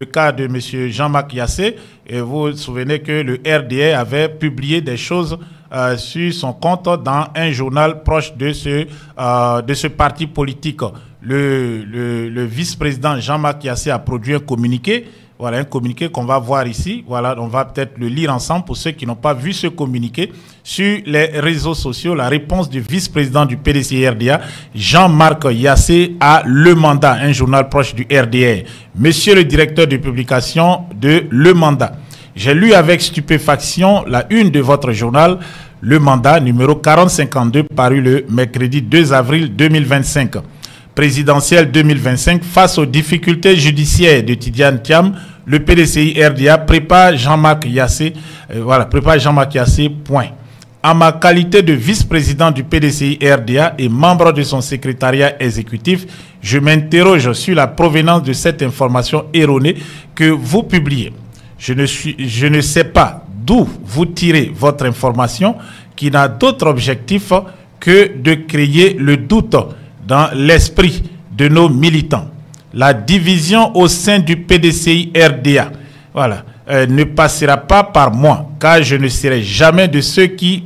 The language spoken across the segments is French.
Le cas de M. Jean-Marc Yassé, et vous vous souvenez que le RDA avait publié des choses sur son compte dans un journal proche de ce parti politique. Le vice-président Jean-Marc Yassé a produit un communiqué. Voilà, un communiqué qu'on va voir ici. Voilà, on va peut-être le lire ensemble pour ceux qui n'ont pas vu ce communiqué sur les réseaux sociaux. La réponse du vice-président du PDC-RDA, Jean-Marc Yassé, à Le Mandat, un journal proche du RDA. Monsieur le directeur de publication de Le Mandat, j'ai lu avec stupéfaction la une de votre journal, Le Mandat, numéro 4052, paru le mercredi 2 avril 2025. Présidentielle 2025, face aux difficultés judiciaires de Tidiane Thiam, le PDCI-RDA prépare Jean-Marc Yassé, prépare Jean-Marc Yassé, point. En ma qualité de vice-président du PDCI-RDA et membre de son secrétariat exécutif, je m'interroge sur la provenance de cette information erronée que vous publiez. Je ne sais pas d'où vous tirez votre information qui n'a d'autre objectif que de créer le doute dans l'esprit de nos militants. La division au sein du PDCI-RDA ne passera pas par moi, car je ne serai jamais de ceux qui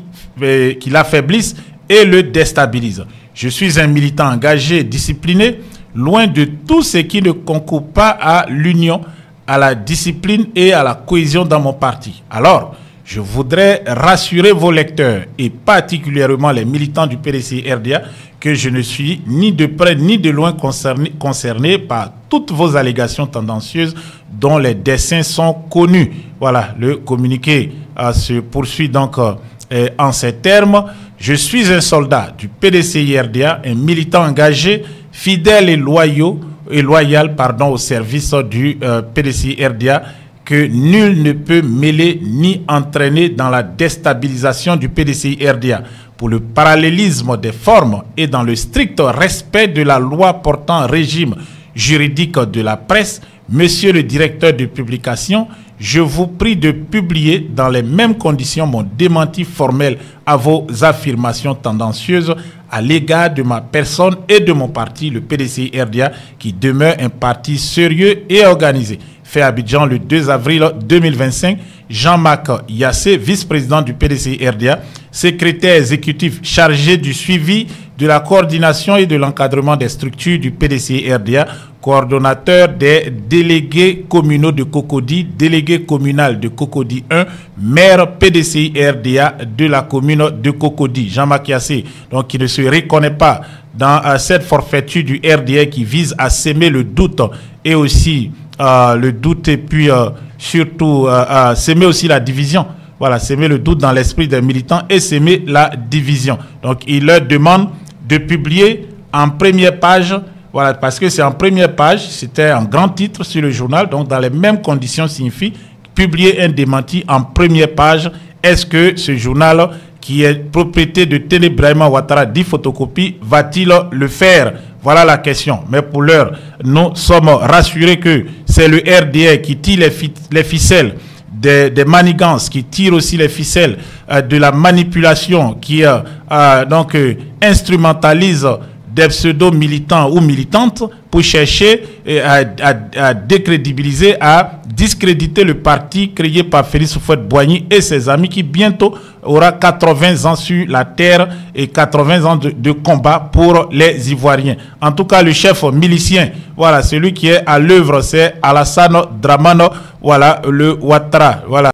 l'affaiblissent et le déstabilisent. Je suis un militant engagé et discipliné, loin de tout ce qui ne concourt pas à l'union, à la discipline et à la cohésion dans mon parti. Alors, je voudrais rassurer vos lecteurs et particulièrement les militants du PDCI-RDA que je ne suis ni de près ni de loin concerné par toutes vos allégations tendancieuses dont les dessins sont connus. Voilà, le communiqué se poursuit donc en ces termes. Je suis un soldat du PDCI-RDA, un militant engagé, fidèle et loyal au service du PDCI-RDA, que nul ne peut mêler ni entraîner dans la déstabilisation du PDCI-RDA pour le parallélisme des formes et dans le strict respect de la loi portant régime juridique de la presse. Monsieur le directeur de publication, je vous prie de publier dans les mêmes conditions mon démenti formel à vos affirmations tendancieuses à l'égard de ma personne et de mon parti, le PDCI-RDA, qui demeure un parti sérieux et organisé. Fait à Abidjan le 2 avril 2025, Jean-Marc Yassé, vice-président du PDCI-RDA, secrétaire exécutif chargé du suivi, de la coordination et de l'encadrement des structures du PDCI-RDA, coordonnateur des délégués communaux de Cocody, délégué communal de Cocody 1, maire PDCI-RDA de la commune de Cocody. Jean-Marc Yassé, donc qui ne se reconnaît pas dans cette forfaiture du RDA qui vise à s'aimer le doute et aussi le doute et puis surtout s'aimer aussi la division. Voilà, s'aimer le doute dans l'esprit des militants et s'aimer la division. Donc, il leur demande de publier en première page, voilà, parce que c'est en première page, c'était un grand titre sur le journal, donc dans les mêmes conditions signifie publier un démenti en première page. Est-ce que ce journal, qui est propriété de Ténébrahima Ouattara, dit photocopie, va-t-il le faire? Voilà la question. Mais pour l'heure, nous sommes rassurés que c'est le RDA qui tire les ficelles des manigances, qui tire aussi les ficelles de la manipulation, qui instrumentalise des pseudo-militants ou militantes pour chercher à décrédibiliser, à discréditer le parti créé par Félix Houphouët-Boigny et ses amis qui bientôt aura 80 ans sur la terre et 80 ans de combat pour les Ivoiriens. En tout cas, le chef milicien, voilà, celui qui est à l'œuvre, c'est Alassane Dramane, voilà, le Ouattara, voilà.